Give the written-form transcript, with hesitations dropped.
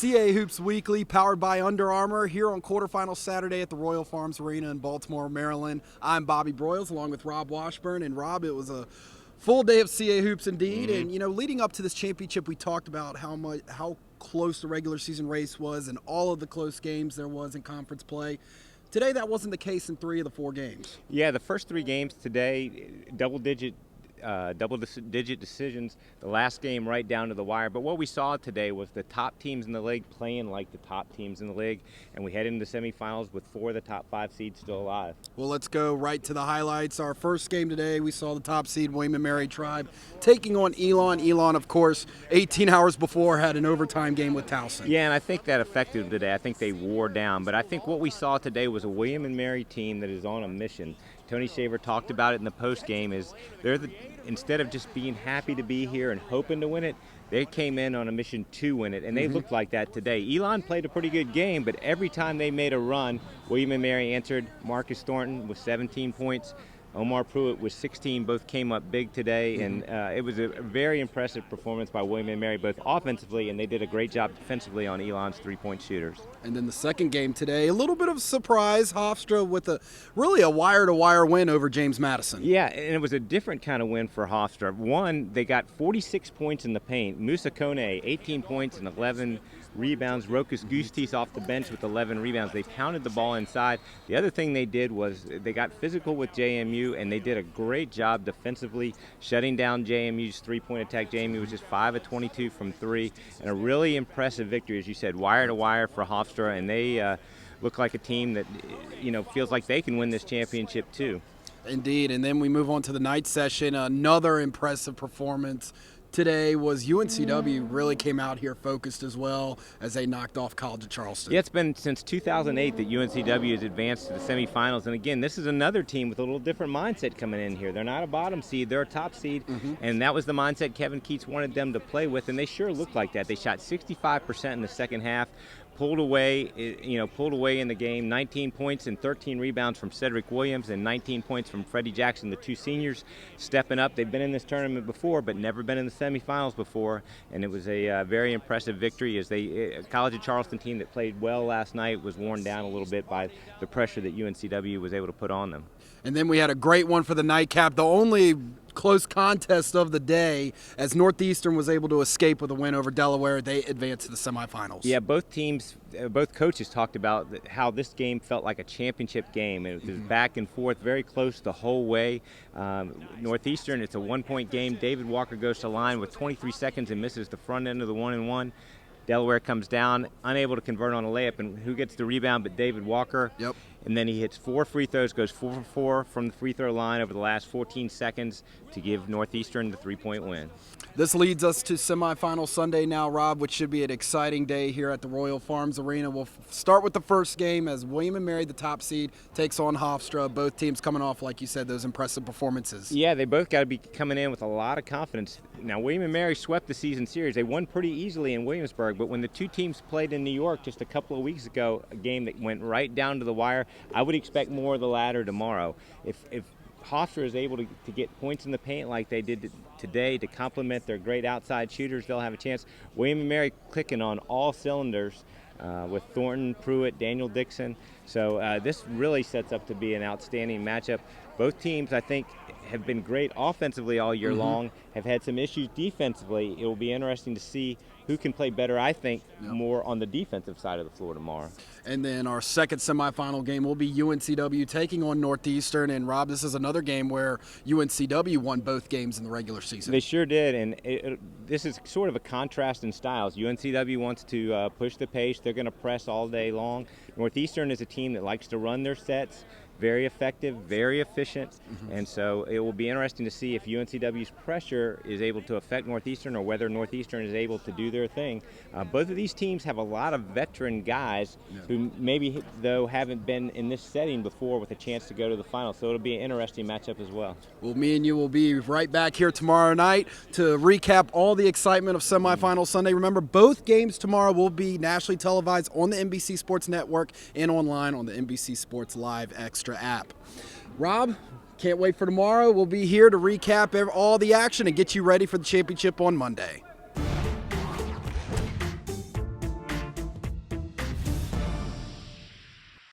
CA Hoops Weekly, powered by Under Armour, here on Quarterfinals Saturday at the Royal Farms Arena in Baltimore, Maryland. I'm Bobby Broyles, along with Rob Washburn. And Rob, it was a full day of CA Hoops indeed. And, leading up to this championship, we talked about how close the regular season race was and all of the close games there was in conference play. Today, that wasn't the case in 3 of the 4 games. Yeah, the first 3 games today, double-digit decisions. The last game right down to the wire. But what we saw today was the top teams in the league playing like the top teams in the league, and we head into the semifinals with 4 of the top 5 seeds still alive. Well, let's go right to the highlights. Our first game today, we saw the top seed William and Mary Tribe taking on Elon. Elon, of course, 18 hours before had an overtime game with Towson. Yeah, and I think that affected them today. I think they wore down. But I think what we saw today was a William and Mary team that is on a mission. Tony Shaver talked about it in the post game. Instead of just being happy to be here and hoping to win it, they came in on a mission to win it, and they looked like that today. Elon played a pretty good game, but every time they made a run, William and Mary answered. Marcus Thornton with 17 points. Omar Pruitt with 16, both came up big today, and it was a very impressive performance by William and Mary, both offensively, and they did a great job defensively on Elon's three-point shooters. And then the second game today, a little bit of a surprise, Hofstra with a wire-to-wire win over James Madison. Yeah, and it was a different kind of win for Hofstra. One, they got 46 points in the paint. Musa Kone, 18 points and 11 rebounds. Rokas Gustis off the bench with 11 rebounds. They pounded the ball inside. The other thing they did was they got physical with JMU, and they did a great job defensively shutting down JMU's three-point attack. JMU was just 5 of 22 from 3, and a really impressive victory, as you said, wire-to-wire for Hofstra, and they look like a team that feels like they can win this championship too. Indeed, and then we move on to the night session. Another impressive performance today was UNCW really came out here focused as well as they knocked off College of Charleston. Yeah, it's been since 2008 that UNCW has advanced to the semifinals. And again, this is another team with a little different mindset coming in here. They're not a bottom seed, they're a top seed. And that was the mindset Kevin Keats wanted them to play with, and they sure looked like that. They shot 65% in the second half. Pulled away in the game. 19 points and 13 rebounds from Cedric Williams and 19 points from Freddie Jackson, the 2 seniors stepping up. They've been in this tournament before, but never been in the semifinals before, and it was a very impressive victory as a College of Charleston team that played well last night was worn down a little bit by the pressure that UNCW was able to put on them. And then we had a great one for the nightcap, the only close contest of the day, as Northeastern was able to escape with a win over Delaware. They advanced to the semifinals. Yeah, both coaches talked about how this game felt like a championship game. It was back and forth, very close the whole way. Northeastern, it's a 1-point game. David Walker goes to line with 23 seconds and misses the front end of the 1-and-1. Delaware comes down, unable to convert on a layup, and who gets the rebound but David Walker? Yep. And then he hits 4 free throws, goes 4 for 4 from the free throw line over the last 14 seconds to give Northeastern the 3-point win. This leads us to semifinal Sunday now, Rob, which should be an exciting day here at the Royal Farms Arena. We'll start with the first game as William and Mary, the top seed, takes on Hofstra. Both teams coming off, like you said, those impressive performances. Yeah, they both got to be coming in with a lot of confidence. Now, William and Mary swept the season series. They won pretty easily in Williamsburg, but when the 2 teams played in New York just a couple of weeks ago, a game that went right down to the wire, I would expect more of the latter tomorrow. If Hofstra is able to get points in the paint like they did today to complement their great outside shooters, they'll have a chance. William and Mary clicking on all cylinders with Thornton, Pruitt, Daniel Dixon. So this really sets up to be an outstanding matchup. Both teams, I think, have been great offensively all year long, have had some issues defensively. It will be interesting to see who can play better, I think, more on the defensive side of the floor tomorrow. And then our second semifinal game will be UNCW taking on Northeastern. And, Rob, this is another game where UNCW won both games in the regular season. They sure did, and this is sort of a contrast in styles. UNCW wants to push the pace. They're going to press all day long. Northeastern is a team that likes to run their sets. Very effective, very efficient, and so it will be interesting to see if UNCW's pressure is able to affect Northeastern or whether Northeastern is able to do their thing. Both of these teams have a lot of veteran guys who maybe, though, haven't been in this setting before with a chance to go to the final, so it'll be an interesting matchup as well. Well, me and you will be right back here tomorrow night to recap all the excitement of semifinal Sunday. Remember, both games tomorrow will be nationally televised on the NBC Sports Network and online on the NBC Sports Live Extra app. Rob, can't wait for tomorrow. We'll be here to recap all the action and get you ready for the championship on Monday.